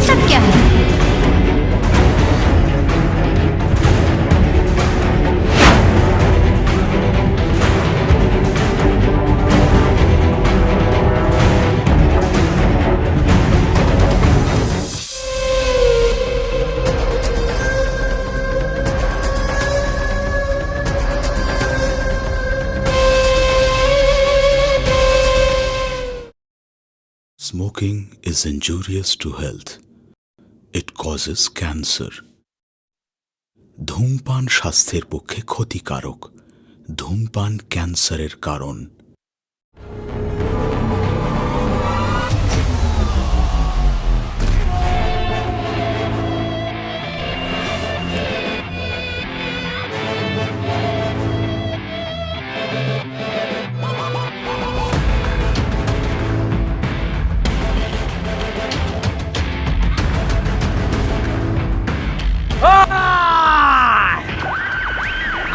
सब क्या है? Smoking is injurious to health. It causes cancer. ধূমপান স্বাস্থ্যের পক্ষে ক্ষতিকারক। ধূমপান ক্যান্সারের কারণ।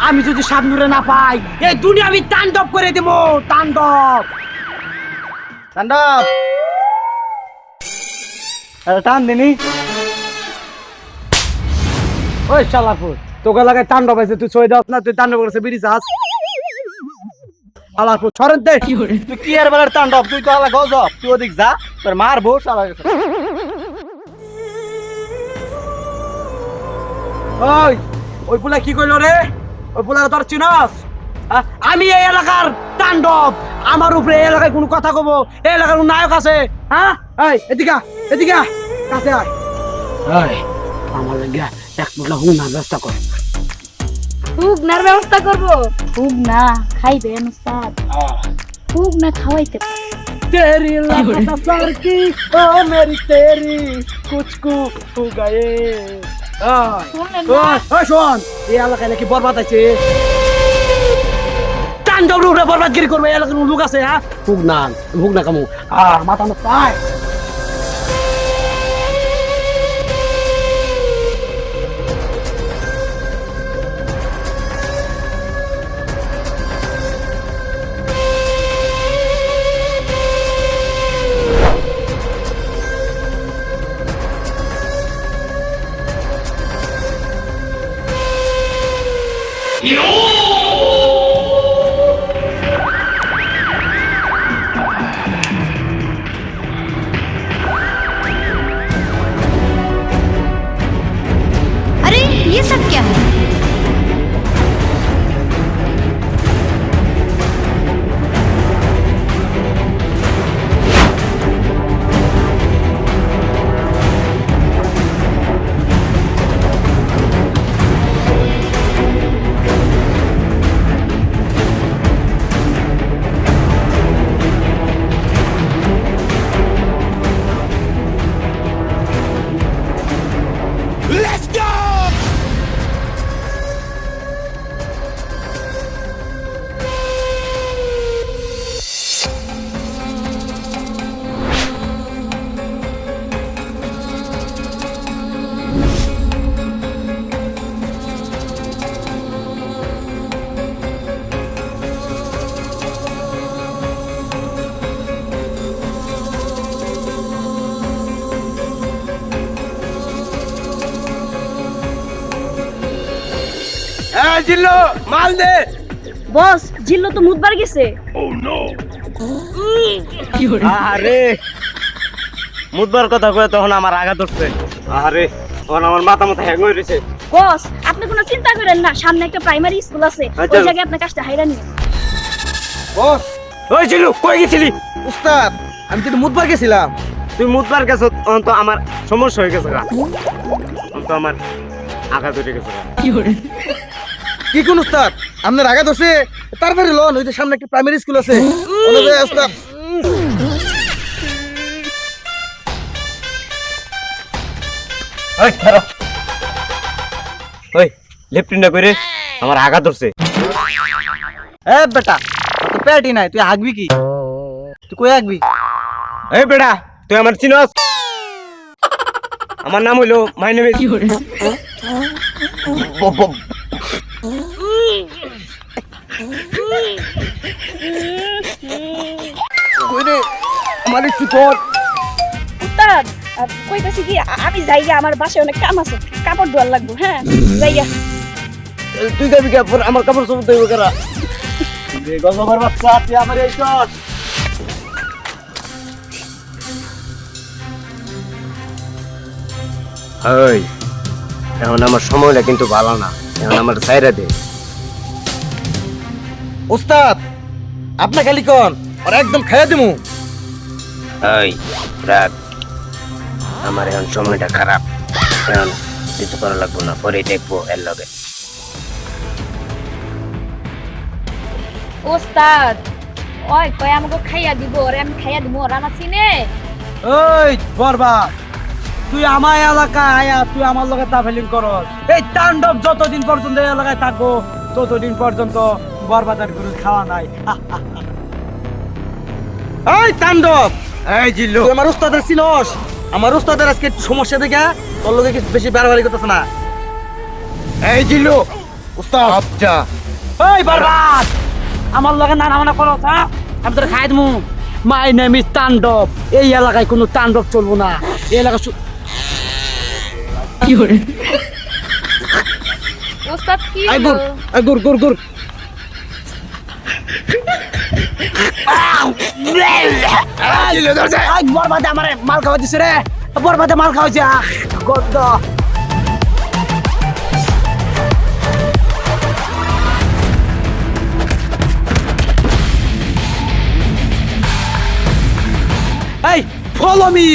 আমি যদি সামনে না পাই এই দুনিয়া আমি তাণ্ডব করে দেব। তাণ্ডব তাণ্ডব টান দিনি। ওই শালাপুর তোকে লাগায় তাণ্ডব আছে, তুই ছয় দাও না, তুই তাণ্ডব করেছে বিড়ি চাস। আলাপুর ছড়েন দে, তুই কি আর বেলার তাণ্ডব, তুই তো আলা গজব, তুই ওদিক যা, তোর মারবো শালা। ওই ওই পুলা কি কইলো রে? ওই পুলা তোর চিনস? আমি এই এলাকার তাণ্ডব, আমার উপরে এই এলাকায় কোনো কথা কব, এই এলাকার নায়ক আছে? হ্যাঁ এই এদিকে এদিকে কাছে আয়। এই আমার লাগিয়া এক মুঠা হুনার ব্যবস্থা কর। হুগনার ব্যবস্থা করবো? হুগনা খাইবেন উস্তাদ? হুগনা খাওয়াইতে পারে। तेरी लगातार की ओ मेरी तेरी कुछ कुछ हो गए। শোন, এই এলাকায় নাকি বরবাদ আছে, তাণ্ডব রূপে বরবাদগিরি করবে। এই এলাকার লোক আছে, হ্যাঁ হুগনা কামু মাথা না পায়। अरे ये सब क्या है? জিল্লো মাল দে। বস জিল্লো তো মুদবার গেছে। আরে মুদবার কথা কয়ে তখন আমার আঘাত উঠছে। আরে তখন আমার মাথা হ্যাং হয়ে রয়েছে। বস আপনি কোনো চিন্তা করেন না, সামনে একটা প্রাইমারি স্কুল আছে, ওই জায়গায় আপনার কাজটা হাইরা নিয়ে। বস ওই জিল্লু কই গেছিলি? উস্তাদ আমি তো মুদবার গেছিলাম। তুই মুদবার গেছো তো আমার সমস্যা হয়ে গেছে, তো আমার আঘাত উঠে গেছে। কি কোন উস্তাদ আপনার আঘাত হচ্ছে? তারপরে লোন ওই যে সামনে একটা প্রাইমারি স্কুল আছে, উস্তাদ ওই লেফটিনটা করে আমার আঘাত ধরছে। এ বেটা তো পেটই নাই, তুই আগবি কি? তুই কই আগবি? এই বেটা তুই আমার চিনস? আমার নাম হইলো মাই নেম ইজ আমার একটু কর। উস্তাদ আর কইতাছি কি আমি যাইয়া আমার বাসায় অনেক কাম আছে কাপড় ধোয়ার লাগবে হ্যাঁ যাইয়া তুই যাবি কি আমার কাপড় সব দেবো কারা গজবার বাচ্চা তুই আমার এই চস ওই এখন আমার সময়টা কিন্তু ভালো না এখন আমার সাইরা দে উস্তাদ আপনা খালি কোন আর একদম খাইয়া দিমু ওই রাগ আমার এখন সময়টা খারাপ এখন কিছু করা লাগবো না পরে দেখবো এর লগে ওস্তাদ ওই কয় আমাকে খাইয়া দিব ওরে আমি খাইয়া দিব ওরা আমার চিনে ওই বরবাদ তুই আমার এলাকায় আয়া তুই আমার লগে তাফেলিং করস এই তাণ্ডব যতদিন পর্যন্ত এই এলাকায় থাকবো ততদিন পর্যন্ত বরবাদের গরু খাওয়া নাই এই তাণ্ডব এই জিল্লু তুই আমার উস্তাদের চিনস আমার উস্তাদের আজকে একটু সমস্যা দেখে তোর লগে কিছু বেশি বাড়াবাড়ি করতেছ না এই জিল্লু উস্তাদ আচ্ছা এই বরবাদ আমার লগে নানা করস হ্যাঁ আমি তোর খাই দিমু মাই নেম ইজ তাণ্ডব এই এলাকায় কোনো তাণ্ডব চলবো না এই এলাকা ওস্তাদ কি আই গুর আই গুর গুর গুর বরবাদে আমার মাল খাওয়া দিছে রে বরবাদে মাল খাওয়াছে গদ্দ এই ফলো মি